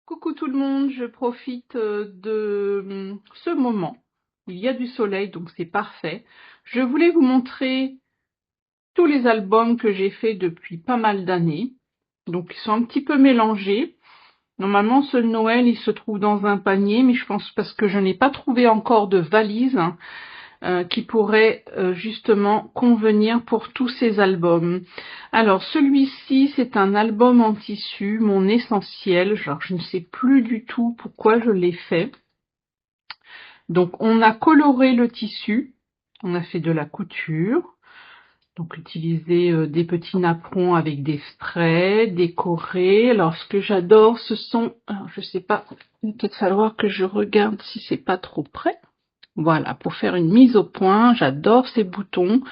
Coucou tout le monde, je profite de ce moment. Il y a du soleil, donc c'est parfait. Je voulais vous montrer tous les albums que j'ai faits depuis pas mal d'années. Donc ils sont un petit peu mélangés. Normalement, ce Noël, il se trouve dans un panier, mais je pense parce que je n'ai pas trouvé encore de valise qui pourrait justement convenir pour tous ces albums. Alors celui-ci, c'est un album en tissu, mon essentiel. Genre, je ne sais plus du tout pourquoi je l'ai fait. Donc on a coloré le tissu, on a fait de la couture. Donc utiliser des petits napperons avec des sprays décorés. Alors ce que j'adore, ce sont, alors, je sais pas, il va peut-être falloir que je regarde si c'est pas trop près. Voilà, pour faire une mise au point, j'adore ces boutons.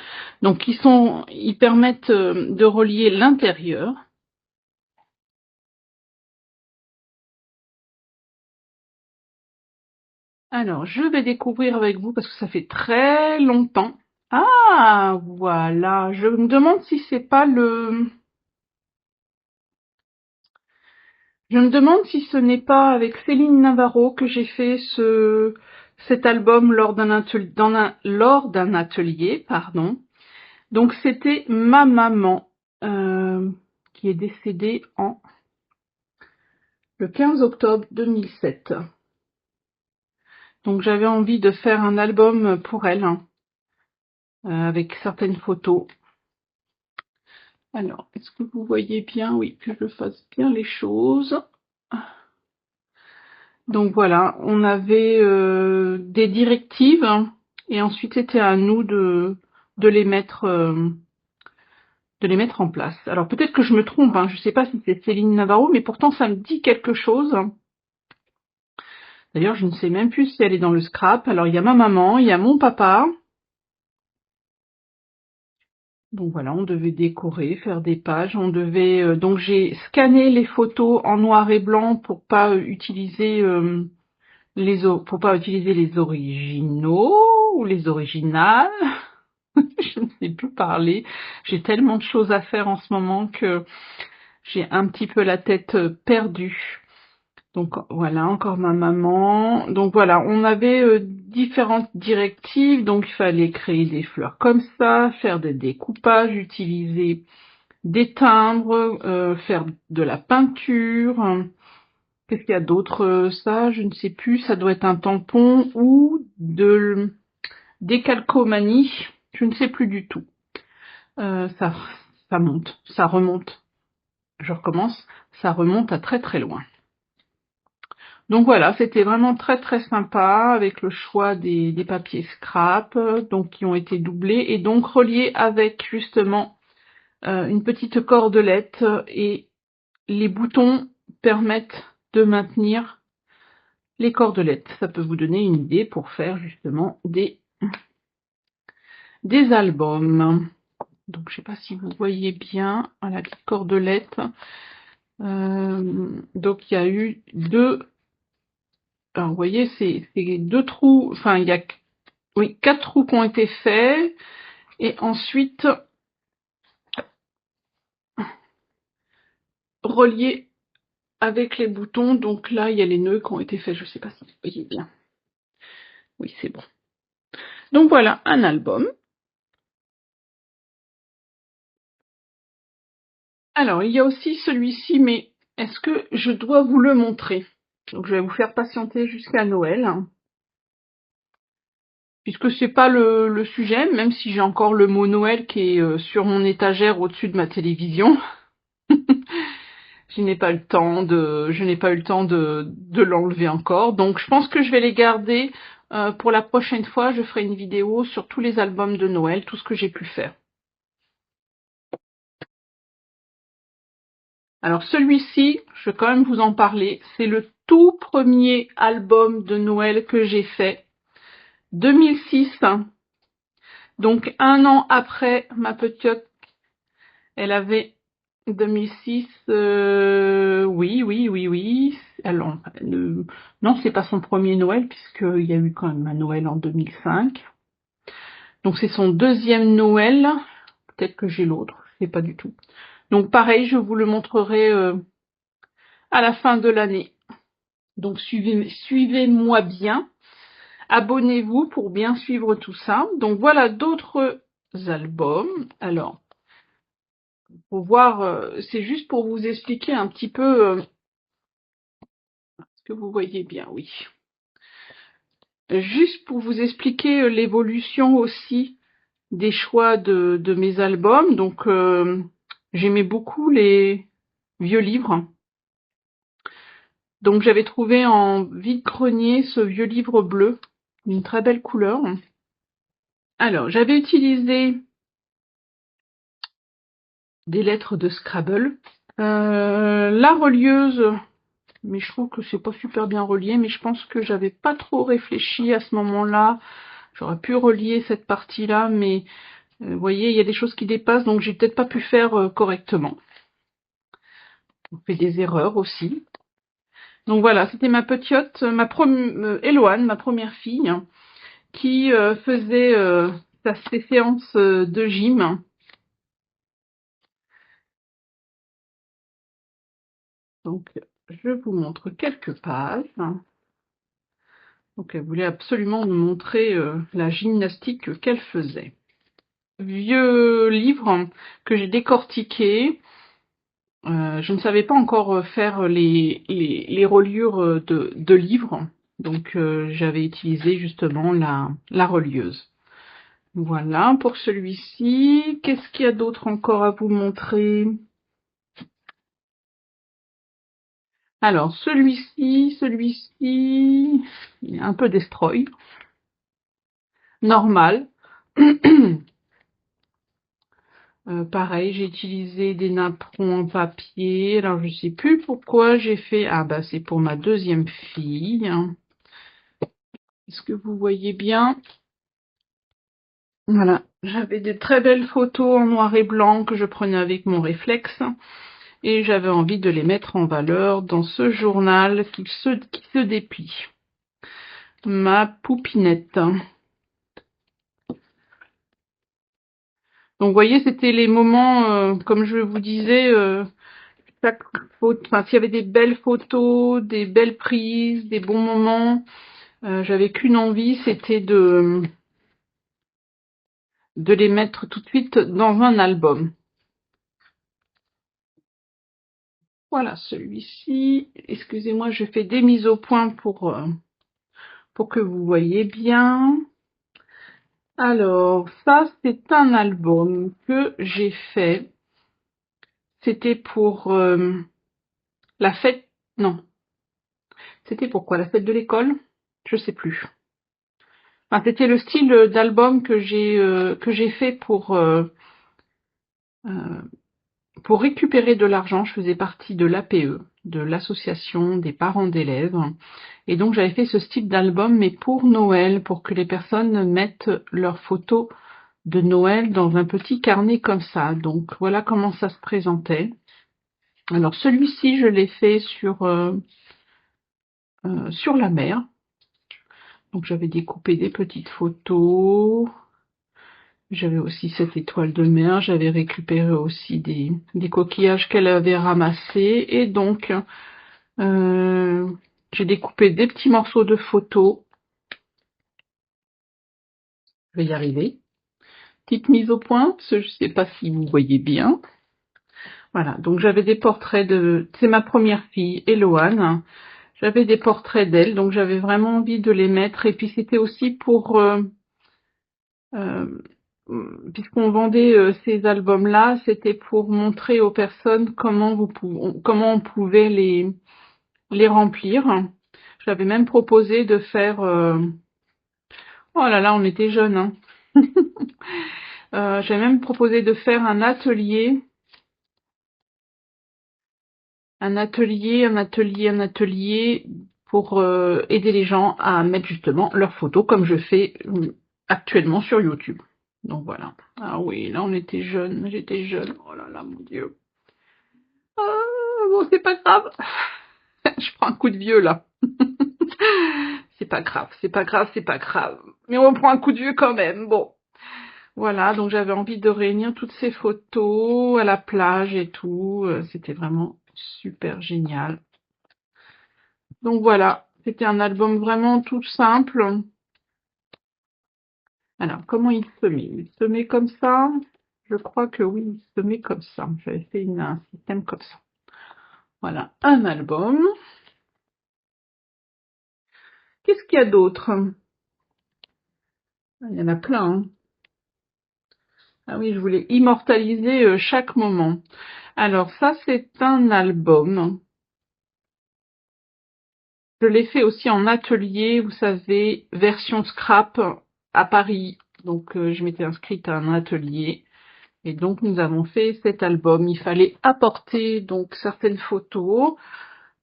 Donc ils permettent de relier l'intérieur. Alors, je vais découvrir avec vous parce que ça fait très longtemps. Ah, voilà, je me demande si c'est pas le... Je me demande si ce n'est pas avec Céline Navarro que j'ai fait cet album lors d'un atelier, pardon. Donc c'était ma maman qui est décédée le 15 octobre 2007. Donc j'avais envie de faire un album pour elle, avec certaines photos. Alors, est-ce que vous voyez bien? Oui, que je fasse bien les choses. Donc voilà, on avait des directives et ensuite c'était à nous de les mettre en place. Alors peut-être que je me trompe, je ne sais pas si c'est Céline Navarro, mais pourtant ça me dit quelque chose. D'ailleurs, je ne sais même plus si elle est dans le scrap. Alors il y a ma maman, il y a mon papa. Donc voilà, on devait décorer, faire des pages, on devait donc j'ai scanné les photos en noir et blanc pour pas utiliser les originaux ou les originales. Je ne sais plus parler. J'ai tellement de choses à faire en ce moment que j'ai un petit peu la tête perdue. Donc voilà, encore ma maman. Donc voilà, on avait différentes directives. Donc il fallait créer des fleurs comme ça, faire des découpages, utiliser des timbres, faire de la peinture. Qu'est-ce qu'il y a d'autre? Ça, je ne sais plus. Ça doit être un tampon ou des calcomanies. Je ne sais plus du tout. Ça monte, ça remonte. Je recommence. Ça remonte à très très loin. Donc voilà, c'était vraiment très très sympa avec le choix des papiers scrap, donc qui ont été doublés et donc reliés avec justement une petite cordelette et les boutons permettent de maintenir les cordelettes. Ça peut vous donner une idée pour faire justement des albums. Donc je sais pas si vous voyez bien la petite cordelette. Donc il y a eu alors vous voyez c'est deux trous, enfin il y a oui 4 trous qui ont été faits et ensuite reliés avec les boutons. Donc là il y a les nœuds qui ont été faits. Je sais pas si vous voyez bien. Oui, c'est bon. Donc voilà un album. Alors il y a aussi celui-ci, mais est-ce que je dois vous le montrer? Donc je vais vous faire patienter jusqu'à Noël, puisque c'est pas le sujet, même si j'ai encore le mot Noël qui est sur mon étagère au-dessus de ma télévision. Je n'ai pas eu le temps de l'enlever encore. Donc je pense que je vais les garder pour la prochaine fois. Je ferai une vidéo sur tous les albums de Noël, tout ce que j'ai pu faire. Alors celui-ci, je vais quand même vous en parler. C'est le tout premier album de Noël que j'ai fait. 2006. Donc un an après ma petite, elle avait 2006, oui. Alors, non, c'est pas son premier Noël, puisqu'il y a eu quand même un Noël en 2005. Donc, c'est son deuxième Noël. Peut-être que j'ai l'autre, je sais pas du tout. Donc, pareil, je vous le montrerai à la fin de l'année. Donc suivez-moi bien. Abonnez-vous pour bien suivre tout ça. Donc voilà d'autres albums. Alors, pour voir, c'est juste pour vous expliquer un petit peu ce que vous voyez bien, oui. Juste pour vous expliquer l'évolution aussi des choix de mes albums. Donc, j'aimais beaucoup les vieux livres. Donc, j'avais trouvé en vide-grenier ce vieux livre bleu, d'une très belle couleur. Alors, j'avais utilisé des lettres de Scrabble. La relieuse, mais je trouve que c'est pas super bien relié, mais je pense que j'avais pas trop réfléchi à ce moment-là. J'aurais pu relier cette partie-là, mais vous voyez, il y a des choses qui dépassent, donc j'ai peut-être pas pu faire correctement. On fait des erreurs aussi. Donc voilà, c'était ma petite, Eloane, ma première fille, qui faisait ses séances de gym. Donc, je vous montre quelques pages. Donc, elle voulait absolument me montrer la gymnastique qu'elle faisait. Vieux livre que j'ai décortiqué. Je ne savais pas encore faire les reliures de livres. Donc, j'avais utilisé justement la relieuse. Voilà pour celui-ci. Qu'est-ce qu'il y a d'autre encore à vous montrer? Alors, celui-ci, il est un peu destroy. Normal. Pareil, j'ai utilisé des napperons en papier. Alors, je sais plus pourquoi j'ai fait... Ah, bah, c'est pour ma deuxième fille. Est-ce que vous voyez bien? Voilà, j'avais des très belles photos en noir et blanc que je prenais avec mon réflexe. Et j'avais envie de les mettre en valeur dans ce journal qui se déplie. Ma poupinette. Donc, vous voyez, c'était les moments, comme je vous disais, chaque photo, enfin, s'il y avait des belles photos, des belles prises, des bons moments, j'avais qu'une envie, c'était de les mettre tout de suite dans un album. Voilà, celui-ci. Excusez-moi, je fais des mises au point pour que vous voyez bien. Alors, ça, c'est un album que j'ai fait. C'était pour la fête... Non. C'était pour quoi? La fête de l'école? Je sais plus. Enfin, c'était le style d'album que j'ai fait pour récupérer de l'argent. Je faisais partie de l'APE, de l'association des parents d'élèves. Et donc, j'avais fait ce style d'album, mais pour Noël, pour que les personnes mettent leurs photos de Noël dans un petit carnet comme ça. Donc, voilà comment ça se présentait. Alors, celui-ci, je l'ai fait sur la mer. Donc, j'avais découpé des petites photos. J'avais aussi cette étoile de mer. J'avais récupéré aussi des coquillages qu'elle avait ramassés. Et donc, j'ai découpé des petits morceaux de photos. Je vais y arriver. Petite mise au point, parce que je ne sais pas si vous voyez bien. Voilà, donc j'avais des portraits de... C'est ma première fille, Eloane. J'avais des portraits d'elle, donc j'avais vraiment envie de les mettre. Et puis c'était aussi pour... puisqu'on vendait ces albums-là, c'était pour montrer aux personnes comment on pouvait les remplir. J'avais même proposé de faire... Oh là là, on était jeunes, hein. J'avais même proposé de faire un atelier pour aider les gens à mettre justement leurs photos comme je fais actuellement sur YouTube. Donc voilà. Ah oui, là on était jeunes, j'étais jeune. Oh là là, mon Dieu. Ah, bon, c'est pas grave. Je prends un coup de vieux là. C'est pas grave, c'est pas grave, c'est pas grave. Mais on prend un coup de vieux quand même. Bon. Voilà, donc j'avais envie de réunir toutes ces photos à la plage et tout. C'était vraiment super génial. Donc voilà, c'était un album vraiment tout simple. Alors, comment il se met? Il se met comme ça? Je crois que oui, il se met comme ça. J'avais fait un système comme ça. Voilà, un album. Qu'est-ce qu'il y a d'autre? Il y en a plein, hein. Ah oui, je voulais immortaliser chaque moment. Alors ça, c'est un album. Je l'ai fait aussi en atelier, vous savez, version scrap à Paris. Donc je m'étais inscrite à un atelier. Et donc nous avons fait cet album. Il fallait apporter donc certaines photos.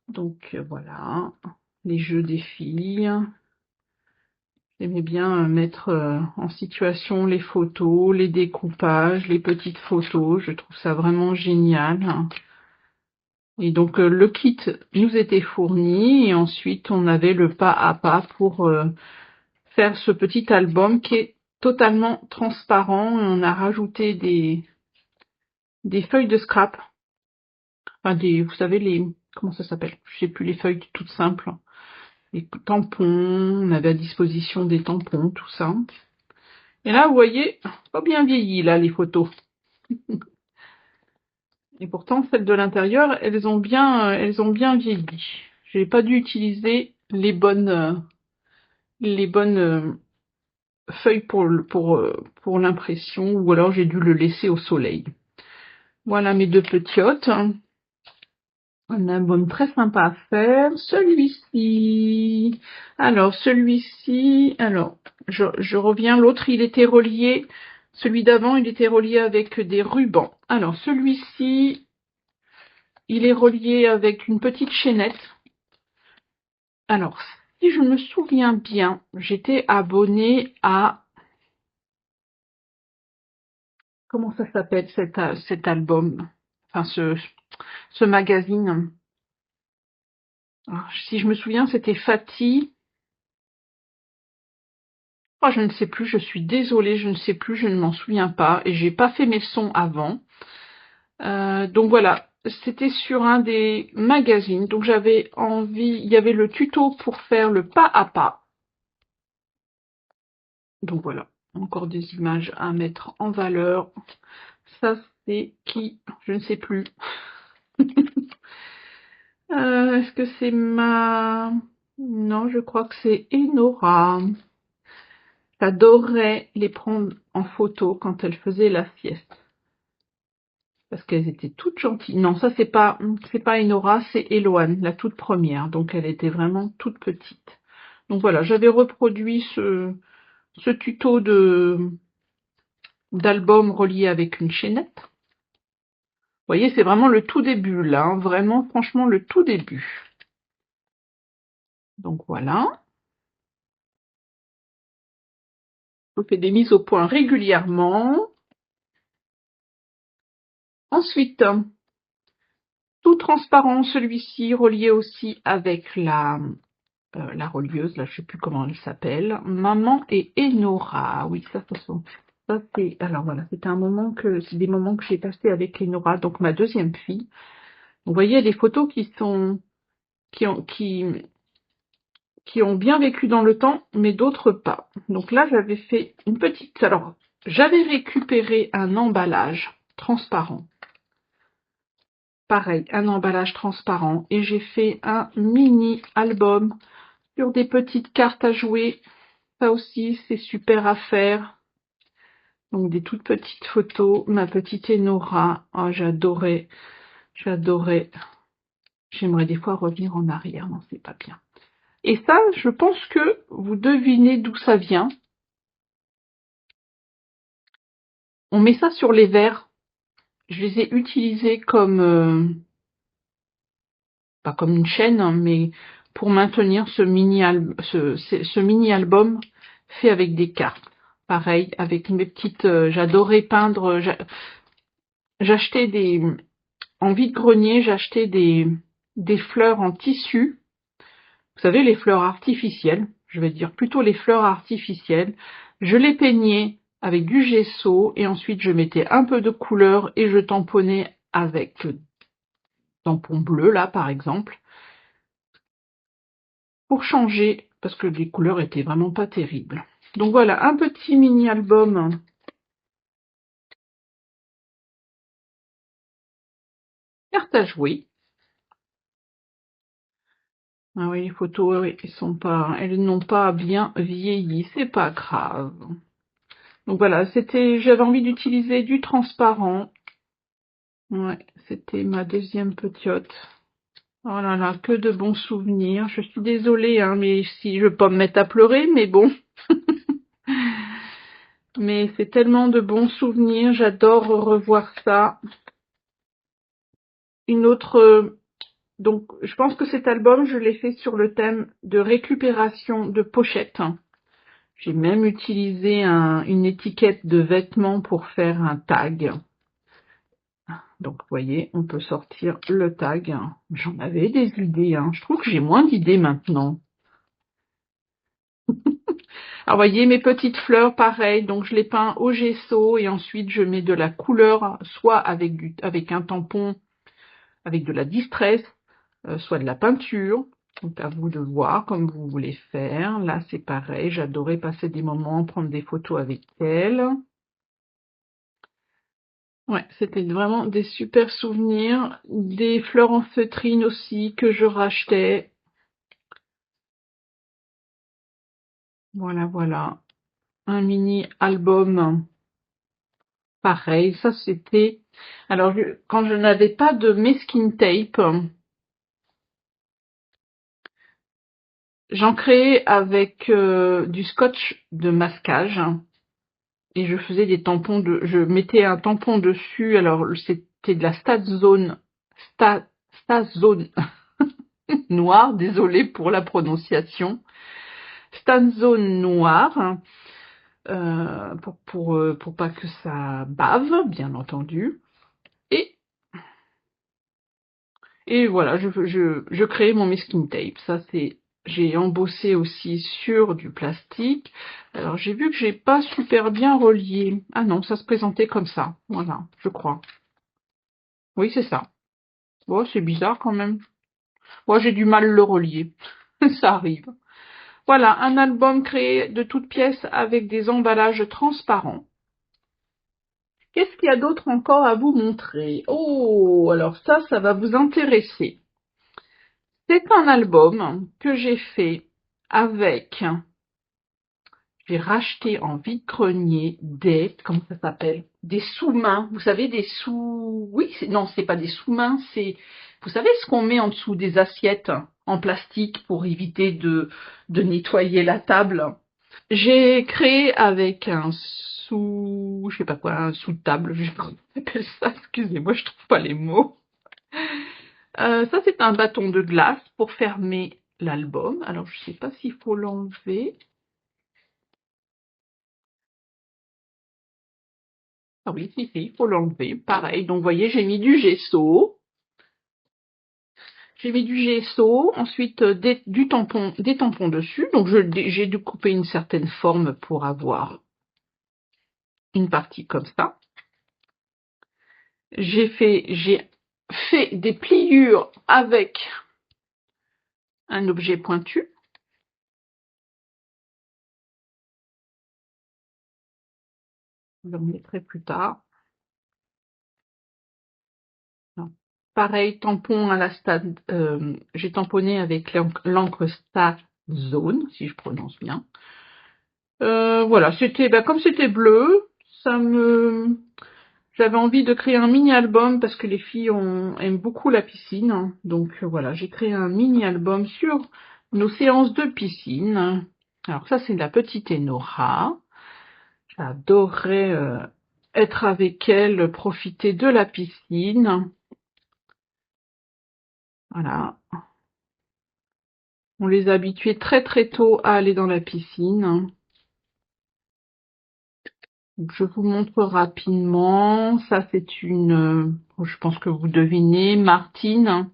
Donc voilà, les jeux des filles. J'aimais bien mettre en situation les photos, les découpages, les petites photos. Je trouve ça vraiment génial. Et donc le kit nous était fourni et ensuite on avait le pas à pas pour faire ce petit album qui est totalement transparent. Et on a rajouté des feuilles de scrap. Enfin vous savez comment ça s'appelle? Je sais plus, les feuilles toutes simples. Les tampons, on avait à disposition des tampons, tout ça. Et là, vous voyez, pas bien vieilli, là, les photos. Et pourtant, celles de l'intérieur, elles ont bien vieilli. J'ai pas dû utiliser les bonnes feuilles pour l'impression, ou alors j'ai dû le laisser au soleil. Voilà mes deux petiotes. Un album très sympa à faire. Celui-ci. Alors, celui-ci, je reviens. L'autre, il était relié. Celui d'avant, il était relié avec des rubans. Alors, celui-ci, il est relié avec une petite chaînette. Alors, si je me souviens bien, j'étais abonnée à... Comment ça s'appelle cet album? Enfin, ce magazine. Alors, si je me souviens, c'était Fatih. Oh, je ne sais plus, je suis désolée, je ne sais plus, je ne m'en souviens pas. Et j'ai pas fait mes sons avant. Donc voilà, c'était sur un des magazines. Donc j'avais envie, il y avait le tuto pour faire le pas à pas. Donc voilà, encore des images à mettre en valeur. Ça, c'est qui? Je ne sais plus. Est-ce que c'est ma... Non, je crois que c'est Enora. J'adorais les prendre en photo quand elle faisait la sieste. Parce qu'elles étaient toutes gentilles. Non, ça c'est pas Enora, c'est Eloane, la toute première. Donc elle était vraiment toute petite. Donc voilà, j'avais reproduit ce tuto d'album relié avec une chaînette. Vous voyez, c'est vraiment le tout début là, hein, vraiment franchement le tout début. Donc voilà. Je fais des mises au point régulièrement. Ensuite, tout transparent, celui-ci relié aussi avec la relieuse, là je sais plus comment elle s'appelle, Maman et Enora. Oui, ça c'est, alors voilà, c'est des moments que j'ai passés avec Enora, donc ma deuxième fille. Vous voyez des photos qui ont bien vécu dans le temps, mais d'autres pas. Donc là, j'avais fait une petite, alors j'avais récupéré un emballage transparent. Pareil, un emballage transparent, et j'ai fait un mini album sur des petites cartes à jouer. Ça aussi, c'est super à faire. Donc des toutes petites photos. Ma petite Enora. Oh, j'adorais. J'adorais. J'aimerais des fois revenir en arrière. Non, c'est pas bien. Et ça, je pense que vous devinez d'où ça vient. On met ça sur les verres. Je les ai utilisés comme... pas comme une chaîne, hein, mais pour maintenir ce mini album fait avec des cartes. Pareil, avec mes petites... j'adorais peindre... J'achetais en vide-grenier, j'achetais des fleurs en tissu. Vous savez, les fleurs artificielles. Je vais dire plutôt les fleurs artificielles. Je les peignais avec du gesso et ensuite je mettais un peu de couleur et je tamponnais avec le tampon bleu, là, par exemple. pour changer, parce que les couleurs étaient vraiment pas terribles. Donc voilà, un petit mini-album carte à jouer. Ah oui, les photos, oui, elles n'ont pas bien vieilli, c'est pas grave. Donc voilà, j'avais envie d'utiliser du transparent. Ouais, c'était ma deuxième petite. Oh là là, que de bons souvenirs. Je suis désolée, hein, mais si je veux pas me mettre à pleurer, mais bon. Mais c'est tellement de bons souvenirs, j'adore revoir ça. Une autre, donc je pense que cet album, je l'ai fait sur le thème de récupération de pochettes. J'ai même utilisé une étiquette de vêtements pour faire un tag. Donc, vous voyez, on peut sortir le tag. J'en avais des idées, hein. Je trouve que j'ai moins d'idées maintenant. Alors, vous voyez, mes petites fleurs, pareil. Donc, je les peins au gesso et ensuite, je mets de la couleur, soit avec un tampon, avec de la distress, soit de la peinture. Donc, à vous de voir comme vous voulez faire. Là, c'est pareil. J'adorais passer des moments, prendre des photos avec elle. Ouais, c'était vraiment des super souvenirs. Des fleurs en feutrine aussi que je rachetais. Voilà, voilà. Un mini album. Pareil, ça c'était... Alors, quand je n'avais pas de masking tape, j'en créais avec du scotch de masquage. Et je faisais des tampons je mettais un tampon dessus. Alors, c'était de la Sta Zone noire. Désolée pour la prononciation. Stanzone noire. Pour pas que ça bave, bien entendu. Et voilà, je crée mon masking tape. Ça, j'ai embossé aussi sur du plastique. Alors, j'ai vu que j'ai pas super bien relié. Ah non, ça se présentait comme ça. Voilà, je crois. Oui, c'est ça. Bon, c'est bizarre quand même. Moi, j'ai du mal le relier. Ça arrive. Voilà, un album créé de toutes pièces avec des emballages transparents. Qu'est-ce qu'il y a d'autre encore à vous montrer? Oh, alors ça va vous intéresser. C'est un album que j'ai fait avec, j'ai racheté en vide-grenier comment ça s'appelle? Des sous-mains. Vous savez, oui, non, c'est pas des sous-mains, vous savez ce qu'on met en dessous des assiettes en plastique pour éviter de nettoyer la table. J'ai créé avec je sais pas quoi, un sous-table, je sais pas comment on appelle ça, excusez-moi, je trouve pas les mots. Ça, c'est un bâton de glace pour fermer l'album. Alors, je sais pas s'il faut l'enlever. Ah oui, si, il faut l'enlever. Pareil, donc, vous voyez, j'ai mis du gesso. J'ai mis du gesso, ensuite des tampons dessus. Donc, j'ai dû couper une certaine forme pour avoir une partie comme ça. J'ai fait des pliures avec un objet pointu. Je le remettrai plus tard. Non. Pareil, tampon à la j'ai tamponné avec l'encre Zone, si je prononce bien. Voilà, comme c'était bleu, j'avais envie de créer un mini-album parce que les filles aiment beaucoup la piscine. Donc voilà, j'ai créé un mini-album sur nos séances de piscine. Alors ça, c'est de la petite Enora. J'adorais être avec elle, profiter de la piscine. Voilà. On les a habitués très très tôt à aller dans la piscine. Donc, je vous montre rapidement. Ça, c'est je pense que vous devinez, Martine.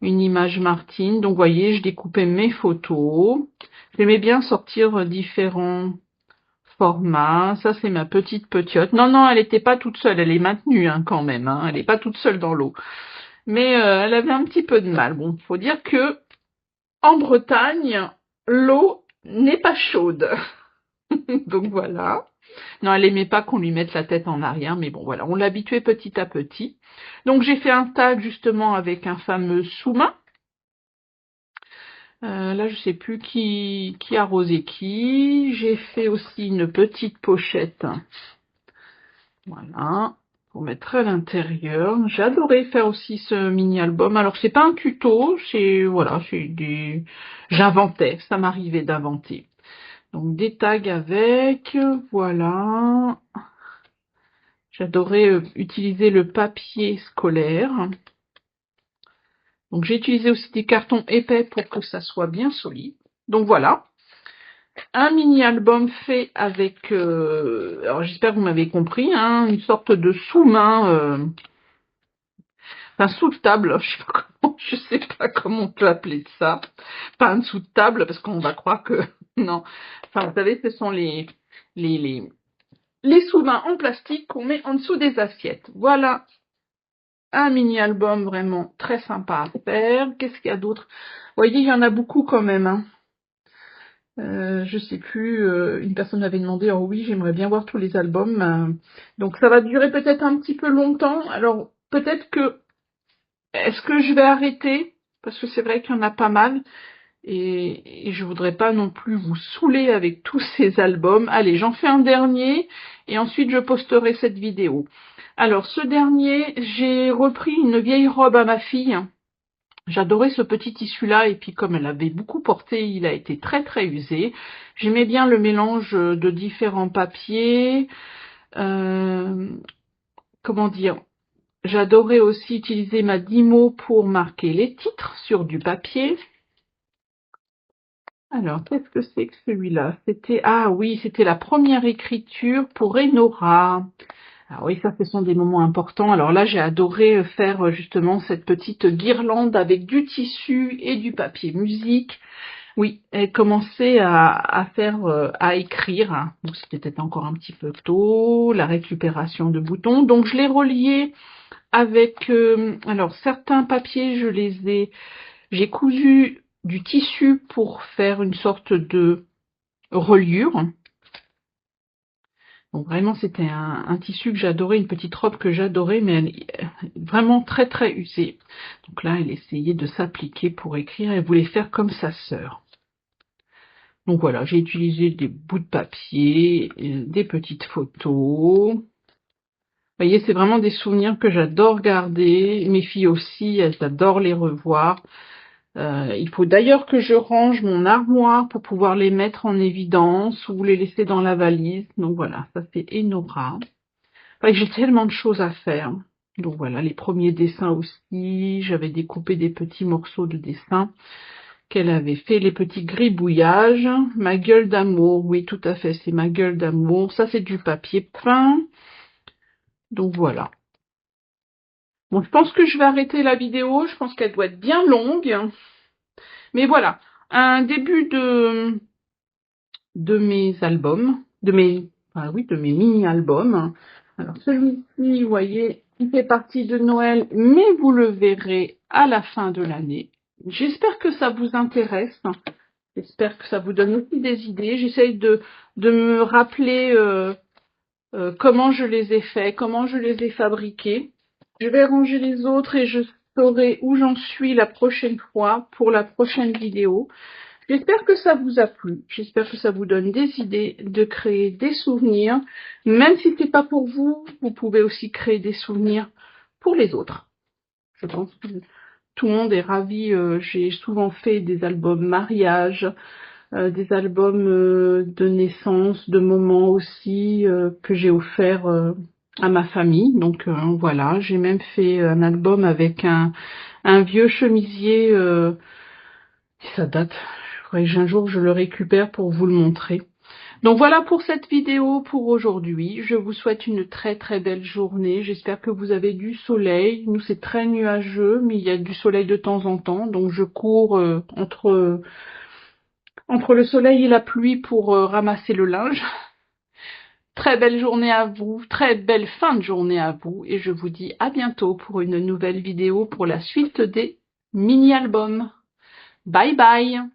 Une image Martine. Donc, vous voyez, je découpais mes photos. J'aimais bien sortir différents formats. Ça, c'est ma petite petite. Non, non, elle n'était pas toute seule. Elle est maintenue hein, quand même. Hein. Elle n'est pas toute seule dans l'eau. Mais elle avait un petit peu de mal. Bon, faut dire que en Bretagne, l'eau n'est pas chaude. Donc voilà. Non, elle aimait pas qu'on lui mette la tête en arrière, mais bon, voilà, on l'habituait petit à petit. Donc j'ai fait un tag justement avec un fameux sous-main. Là, je sais plus qui a arrosé qui. J'ai fait aussi une petite pochette. Voilà, pour mettre à l'intérieur. J'ai adoré faire aussi ce mini-album. Alors, c'est pas un tuto, c'est, voilà, c'est des... J'inventais, ça m'arrivait d'inventer. Donc, des tags avec, voilà. J'adorais utiliser le papier scolaire. Donc, j'ai utilisé aussi des cartons épais pour que ça soit bien solide. Donc, voilà. Un mini-album fait avec, alors j'espère que vous m'avez compris, hein, une sorte de sous-main, un sous-table, je sais pas comment on peut appeler ça. Pas un sous-table, parce qu'on va croire que, non. Enfin, vous savez, ce sont les sous-mains en plastique qu'on met en dessous des assiettes. Voilà. Un mini-album vraiment très sympa à faire. Qu'est-ce qu'il y a d'autre? Vous voyez, il y en a beaucoup quand même, hein. Je sais plus, une personne m'avait demandé, oh oui, j'aimerais bien voir tous les albums. Donc ça va durer peut-être un petit peu longtemps. Alors peut-être que, est-ce que je vais arrêter? Parce que c'est vrai qu'il y en a pas mal. Et je voudrais pas non plus vous saouler avec tous ces albums. Allez, j'en fais un dernier et ensuite je posterai cette vidéo. Alors ce dernier, j'ai repris une vieille robe à ma fille. J'adorais ce petit tissu-là, et puis comme elle avait beaucoup porté, il a été très très usé. J'aimais bien le mélange de différents papiers. Comment dire? J'adorais aussi utiliser ma Dymo pour marquer les titres sur du papier. Alors, qu'est-ce que c'est que celui-là? C'était, ah oui, c'était la première écriture pour Enora. Ah oui, ça, ce sont des moments importants. Alors là, j'ai adoré faire justement cette petite guirlande avec du tissu et du papier musique. Oui, elle commençait à faire, à écrire. Donc c'était peut-être encore un petit peu tôt, la récupération de boutons. Donc je l'ai relié avec, alors certains papiers, j'ai cousu du tissu pour faire une sorte de reliure. Donc vraiment, c'était un tissu que j'adorais, une petite robe que j'adorais, mais elle est vraiment très très usée. Donc là, elle essayait de s'appliquer pour écrire, elle voulait faire comme sa sœur. Donc voilà, j'ai utilisé des bouts de papier, des petites photos. Vous voyez, c'est vraiment des souvenirs que j'adore garder. Mes filles aussi, elles adorent les revoir. Il faut d'ailleurs que je range mon armoire pour pouvoir les mettre en évidence ou les laisser dans la valise. Donc voilà, ça c'est Enora. Enfin, j'ai tellement de choses à faire. Donc voilà, les premiers dessins aussi. J'avais découpé des petits morceaux de dessin qu'elle avait fait, les petits gribouillages. Ma gueule d'amour, oui tout à fait, c'est ma gueule d'amour. Ça c'est du papier peint. Donc voilà. Bon, je pense que je vais arrêter la vidéo. Je pense qu'elle doit être bien longue. Mais voilà, un début de mes albums, de mes mini-albums. Alors celui-ci, vous voyez, il fait partie de Noël, mais vous le verrez à la fin de l'année. J'espère que ça vous intéresse. J'espère que ça vous donne aussi des idées. J'essaye de me rappeler comment je les ai faits, comment je les ai fabriqués. Je vais ranger les autres et je saurai où j'en suis la prochaine fois pour la prochaine vidéo. J'espère que ça vous a plu. J'espère que ça vous donne des idées de créer des souvenirs. Même si c'est pas pour vous, vous pouvez aussi créer des souvenirs pour les autres. Je pense que tout le monde est ravi. J'ai souvent fait des albums mariage, des albums de naissance, de moments aussi que j'ai offert à ma famille. Donc voilà, j'ai même fait un album avec un vieux chemisier. Ça date. Faudrait que un jour je le récupère pour vous le montrer. Donc voilà pour cette vidéo pour aujourd'hui. Je vous souhaite une très très belle journée. J'espère que vous avez du soleil. Nous c'est très nuageux, mais il y a du soleil de temps en temps. Donc je cours entre le soleil et la pluie pour ramasser le linge. Très belle journée à vous, très belle fin de journée à vous. Et je vous dis à bientôt pour une nouvelle vidéo pour la suite des mini-albums. Bye bye!